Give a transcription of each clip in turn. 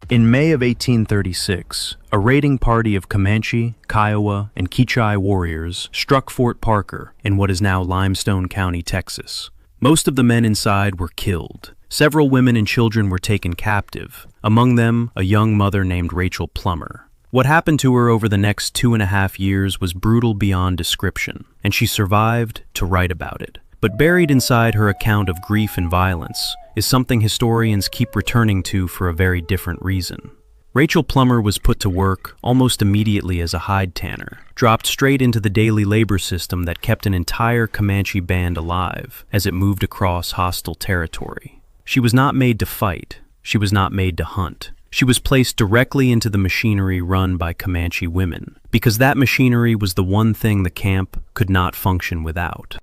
In May of 1836, a raiding party of Comanche, Kiowa, and Kichai warriors struck Fort Parker in what is now Limestone County, Texas. Most of the men inside were killed. Several women and children were taken captive, among them a young mother named Rachel Plummer. What happened to her over the next 2.5 years was brutal beyond description, and she survived to write about it. But buried inside her account of grief and violence is something historians keep returning to for a very different reason. Rachel Plummer was put to work almost immediately as a hide tanner, dropped straight into the daily labor system that kept an entire Comanche band alive as it moved across hostile territory. She was not made to fight. She was not made to hunt. She was placed directly into the machinery run by Comanche women, because that machinery was the one thing the camp could not function without.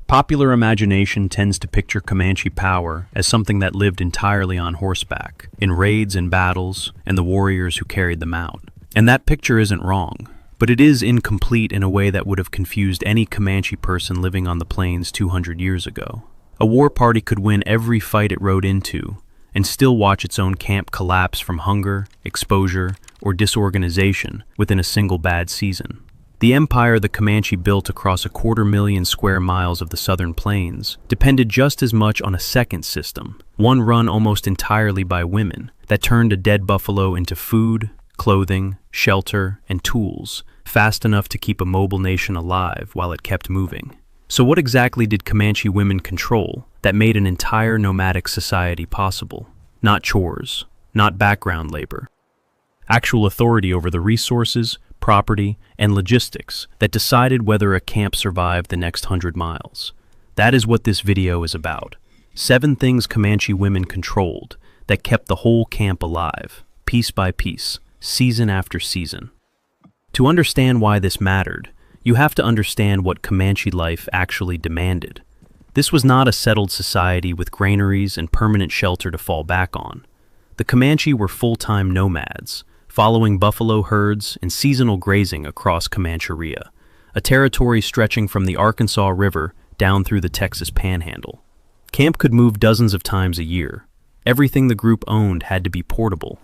Popular imagination tends to picture Comanche power as something that lived entirely on horseback, in raids and battles, and the warriors who carried them out. And that picture isn't wrong, but it is incomplete in a way that would have confused any Comanche person living on the plains 200 years ago. A war party could win every fight it rode into, and still watch its own camp collapse from hunger, exposure, or disorganization within a single bad season. The empire the Comanche built across 250,000 square miles of the southern plains depended just as much on a second system, one run almost entirely by women, that turned a dead buffalo into food, clothing, shelter, and tools, fast enough to keep a mobile nation alive while it kept moving. So what exactly did Comanche women control that made an entire nomadic society possible? Not chores, not background labor. Actual authority over the resources, property, and logistics that decided whether a camp survived the next 100 miles. That is what this video is about. 7 things Comanche women controlled that kept the whole camp alive, piece by piece, season after season. To understand why this mattered, you have to understand what Comanche life actually demanded. This was not a settled society with granaries and permanent shelter to fall back on. The Comanche were full-time nomads, following buffalo herds and seasonal grazing across Comancheria, a territory stretching from the Arkansas River down through the Texas Panhandle. Camp could move dozens of times a year. Everything the group owned had to be portable,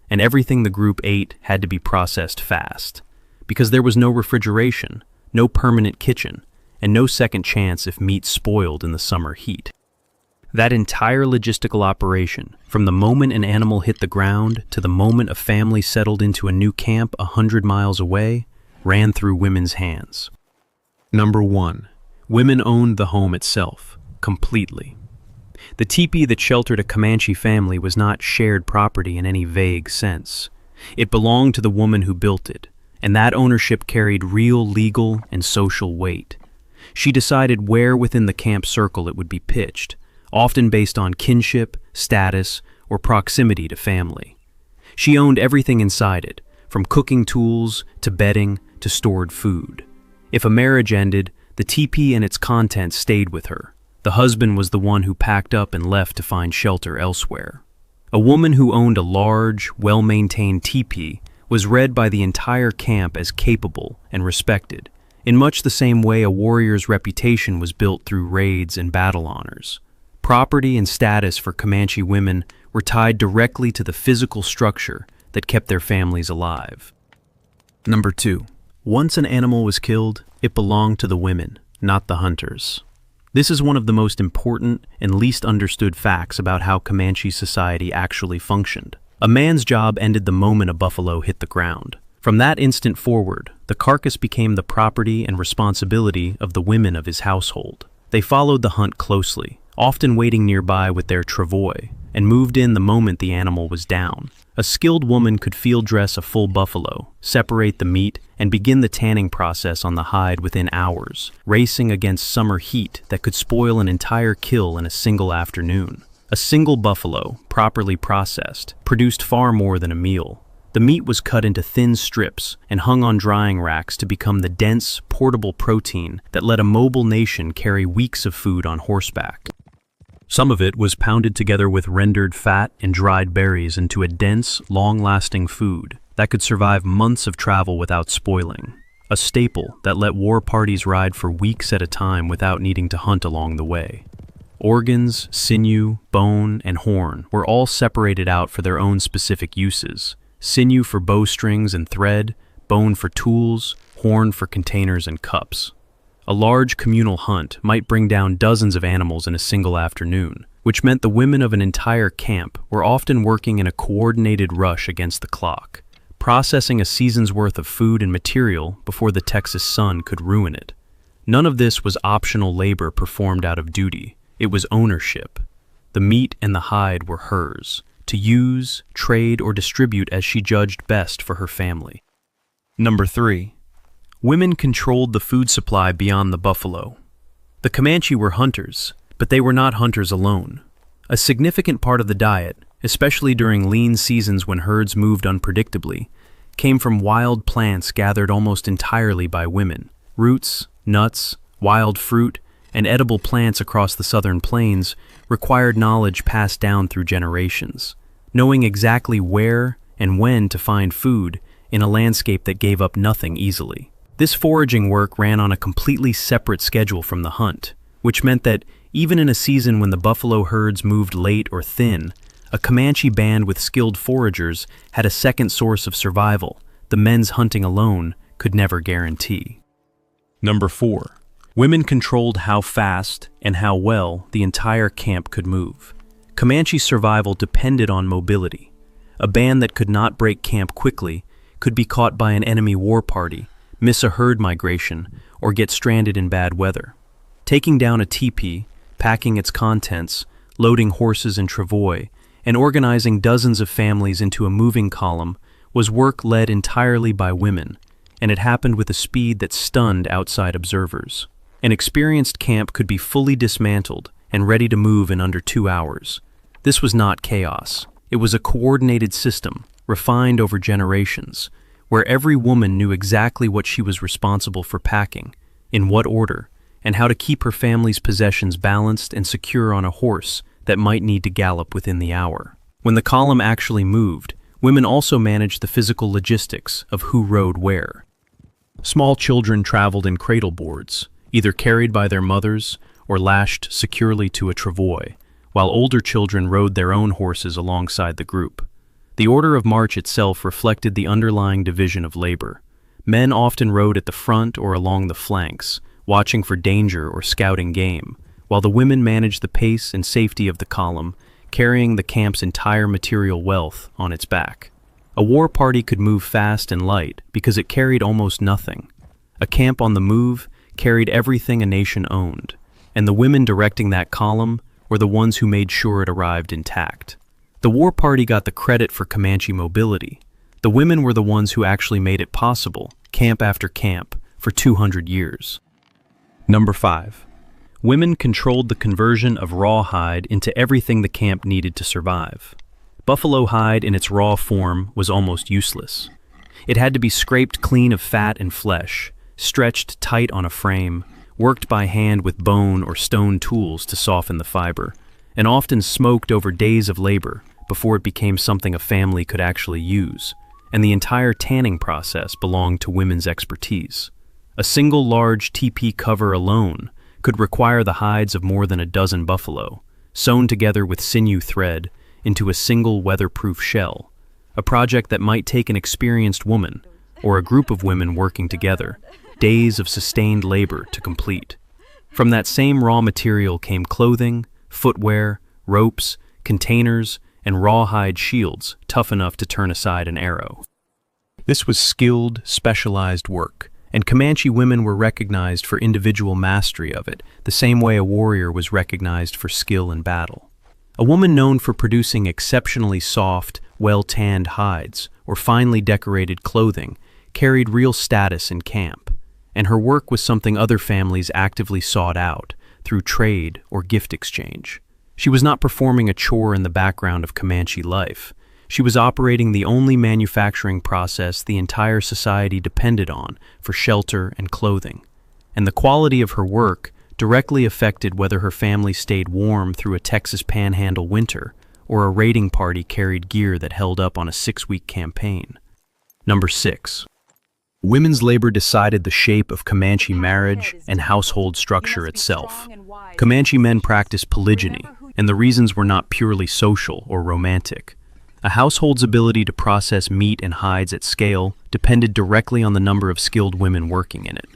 and everything the group ate had to be processed fast, because there was no refrigeration, no permanent kitchen, and no second chance if meat spoiled in the summer heat. That entire logistical operation, from the moment an animal hit the ground to the moment a family settled into a new camp 100 miles away, ran through women's hands. Number 1. Women owned the home itself, completely. The teepee that sheltered a Comanche family was not shared property in any vague sense. It belonged to the woman who built it, and that ownership carried real legal and social weight. She decided where within the camp circle it would be pitched, often based on kinship, status, or proximity to family. She owned everything inside it, from cooking tools to bedding to stored food. If a marriage ended, the teepee and its contents stayed with her. The husband was the one who packed up and left to find shelter elsewhere. A woman who owned a large, well-maintained teepee was read by the entire camp as capable and respected, in much the same way a warrior's reputation was built through raids and battle honors. Property and status for Comanche women were tied directly to the physical structure that kept their families alive. Number 2. Once an animal was killed, it belonged to the women, not the hunters. This is one of the most important and least understood facts about how Comanche society actually functioned. A man's job ended the moment a buffalo hit the ground. From that instant forward, the carcass became the property and responsibility of the women of his household. They followed the hunt closely, often waiting nearby with their travois, and moved in the moment the animal was down. A skilled woman could field dress a full buffalo, separate the meat, and begin the tanning process on the hide within hours, racing against summer heat that could spoil an entire kill in a single afternoon. A single buffalo, properly processed, produced far more than a meal. The meat was cut into thin strips and hung on drying racks to become the dense, portable protein that let a mobile nation carry weeks of food on horseback. Some of it was pounded together with rendered fat and dried berries into a dense, long-lasting food that could survive months of travel without spoiling. A staple that let war parties ride for weeks at a time without needing to hunt along the way. Organs, sinew, bone, and horn were all separated out for their own specific uses. Sinew for bowstrings and thread, bone for tools, horn for containers and cups. A large communal hunt might bring down dozens of animals in a single afternoon, which meant the women of an entire camp were often working in a coordinated rush against the clock, processing a season's worth of food and material before the Texas sun could ruin it. None of this was optional labor performed out of duty. It was ownership. The meat and the hide were hers, to use, trade, or distribute as she judged best for her family. Number 3. Women controlled the food supply beyond the buffalo. The Comanche were hunters, but they were not hunters alone. A significant part of the diet, especially during lean seasons when herds moved unpredictably, came from wild plants gathered almost entirely by women. Roots, nuts, wild fruit, and edible plants across the southern plains required knowledge passed down through generations, knowing exactly where and when to find food in a landscape that gave up nothing easily. This foraging work ran on a completely separate schedule from the hunt, which meant that even in a season when the buffalo herds moved late or thin, a Comanche band with skilled foragers had a second source of survival the men's hunting alone could never guarantee. Number 4. Women controlled how fast and how well the entire camp could move. Comanche survival depended on mobility. A band that could not break camp quickly could be caught by an enemy war party, miss a herd migration, or get stranded in bad weather. Taking down a teepee, packing its contents, loading horses and travois, and organizing dozens of families into a moving column was work led entirely by women, and it happened with a speed that stunned outside observers. An experienced camp could be fully dismantled and ready to move in under 2 hours. This was not chaos. It was a coordinated system, refined over generations, where every woman knew exactly what she was responsible for packing, in what order, and how to keep her family's possessions balanced and secure on a horse that might need to gallop within the hour. When the column actually moved, women also managed the physical logistics of who rode where. Small children traveled in cradle boards, either carried by their mothers or lashed securely to a travois, while older children rode their own horses alongside the group. The order of march itself reflected the underlying division of labor. Men often rode at the front or along the flanks, watching for danger or scouting game, while the women managed the pace and safety of the column, carrying the camp's entire material wealth on its back. A war party could move fast and light because it carried almost nothing. A camp on the move carried everything a nation owned, and the women directing that column were the ones who made sure it arrived intact. The war party got the credit for Comanche mobility. The women were the ones who actually made it possible, camp after camp, for 200 years. Number 5. Women controlled the conversion of rawhide into everything the camp needed to survive. Buffalo hide in its raw form was almost useless. It had to be scraped clean of fat and flesh, stretched tight on a frame, worked by hand with bone or stone tools to soften the fiber, and often smoked over days of labor before it became something a family could actually use, and the entire tanning process belonged to women's expertise. A single large teepee cover alone could require the hides of more than a dozen buffalo, sewn together with sinew thread into a single weatherproof shell, a project that might take an experienced woman, or a group of women working together, days of sustained labor to complete. From that same raw material came clothing, footwear, ropes, containers, and rawhide shields tough enough to turn aside an arrow. This was skilled, specialized work, and Comanche women were recognized for individual mastery of it, the same way a warrior was recognized for skill in battle. A woman known for producing exceptionally soft, well-tanned hides or finely decorated clothing carried real status in camp, and her work was something other families actively sought out through trade or gift exchange. She was not performing a chore in the background of Comanche life. She was operating the only manufacturing process the entire society depended on for shelter and clothing, and the quality of her work directly affected whether her family stayed warm through a Texas Panhandle winter or a raiding party carried gear that held up on a 6-week campaign. Number 6. Women's labor decided the shape of Comanche marriage and household structure itself. Comanche men practiced polygyny, and the reasons were not purely social or romantic. A household's ability to process meat and hides at scale depended directly on the number of skilled women working in it.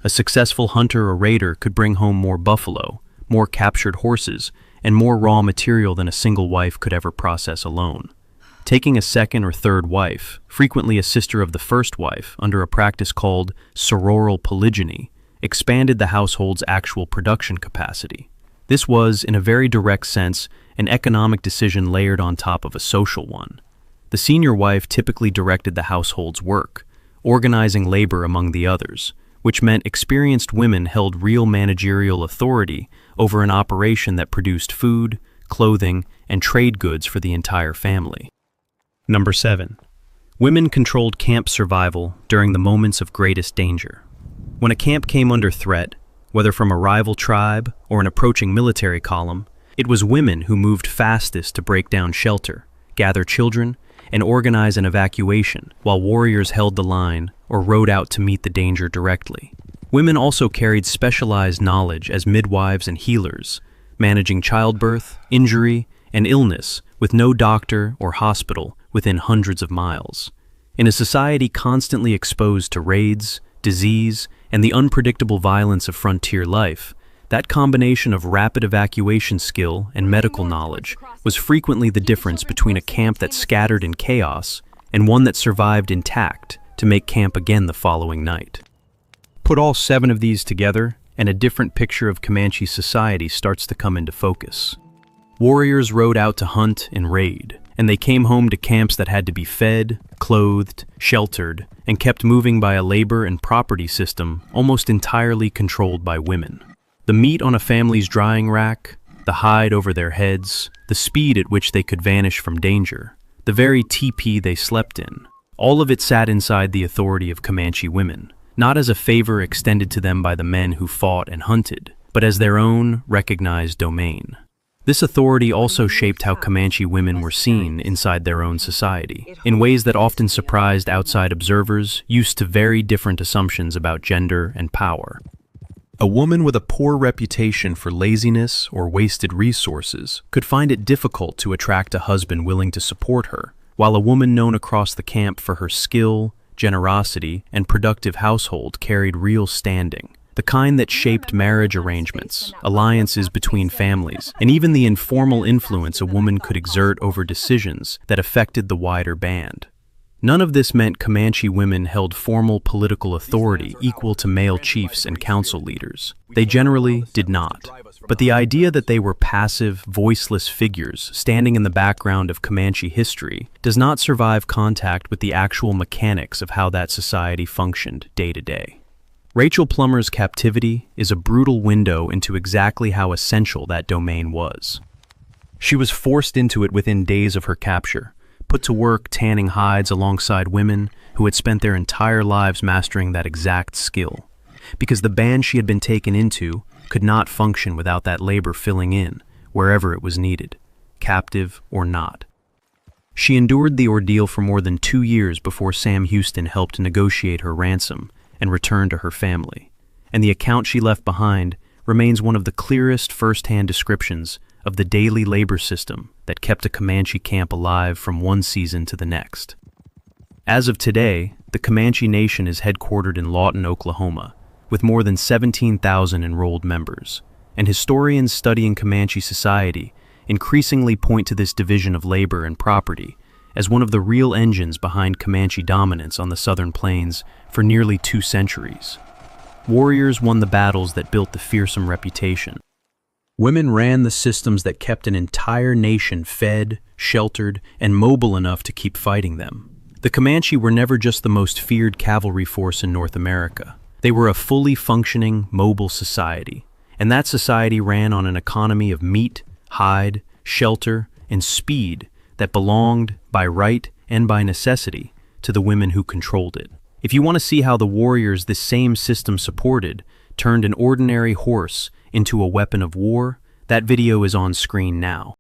A successful hunter or raider could bring home more buffalo, more captured horses, and more raw material than a single wife could ever process alone. Taking a second or third wife, frequently a sister of the first wife, under a practice called sororal polygyny, expanded the household's actual production capacity. This was, in a very direct sense, an economic decision layered on top of a social one. The senior wife typically directed the household's work, organizing labor among the others, which meant experienced women held real managerial authority over an operation that produced food, clothing, and trade goods for the entire family. Number 7. Women controlled camp survival during the moments of greatest danger. When a camp came under threat, whether from a rival tribe or an approaching military column, it was women who moved fastest to break down shelter, gather children, and organize an evacuation, while warriors held the line or rode out to meet the danger directly. Women also carried specialized knowledge as midwives and healers, managing childbirth, injury, and illness with no doctor or hospital within hundreds of miles. In a society constantly exposed to raids, disease, and the unpredictable violence of frontier life, that combination of rapid evacuation skill and medical knowledge was frequently the difference between a camp that scattered in chaos and one that survived intact to make camp again the following night. Put all 7 of these together, and a different picture of Comanche society starts to come into focus. Warriors rode out to hunt and raid, and they came home to camps that had to be fed, clothed, sheltered, and kept moving by a labor and property system almost entirely controlled by women. The meat on a family's drying rack, the hide over their heads, the speed at which they could vanish from danger, the very teepee they slept in, all of it sat inside the authority of Comanche women, not as a favor extended to them by the men who fought and hunted, but as their own recognized domain. This authority also shaped how Comanche women were seen inside their own society, in ways that often surprised outside observers used to very different assumptions about gender and power. A woman with a poor reputation for laziness or wasted resources could find it difficult to attract a husband willing to support her, while a woman known across the camp for her skill, generosity, and productive household carried real standing. The kind that shaped marriage arrangements, alliances between families, and even the informal influence a woman could exert over decisions that affected the wider band. None of this meant Comanche women held formal political authority equal to male chiefs and council leaders. They generally did not. But the idea that they were passive, voiceless figures standing in the background of Comanche history does not survive contact with the actual mechanics of how that society functioned day to day. Rachel Plummer's Captivity is a brutal window into exactly how essential that domain was. She was forced into it within days of her capture, put to work tanning hides alongside women who had spent their entire lives mastering that exact skill, because the band she had been taken into could not function without that labor filling in wherever it was needed, captive or not. She endured the ordeal for more than 2 years before Sam Houston helped negotiate her ransom and return to her family, and the account she left behind remains one of the clearest first-hand descriptions of the daily labor system that kept a Comanche camp alive from one season to the next. As of today, the Comanche Nation is headquartered in Lawton, Oklahoma, with more than 17,000 enrolled members, and historians studying Comanche society increasingly point to this division of labor and property as one of the real engines behind Comanche dominance on the southern plains for nearly 2 centuries. Warriors won the battles that built the fearsome reputation. Women ran the systems that kept an entire nation fed, sheltered, and mobile enough to keep fighting them. The Comanche were never just the most feared cavalry force in North America. They were a fully functioning, mobile society, and that society ran on an economy of meat, hide, shelter, and speed that belonged, by right and by necessity, to the women who controlled it. If you want to see how the warriors this same system supported turned an ordinary horse into a weapon of war, that video is on screen now.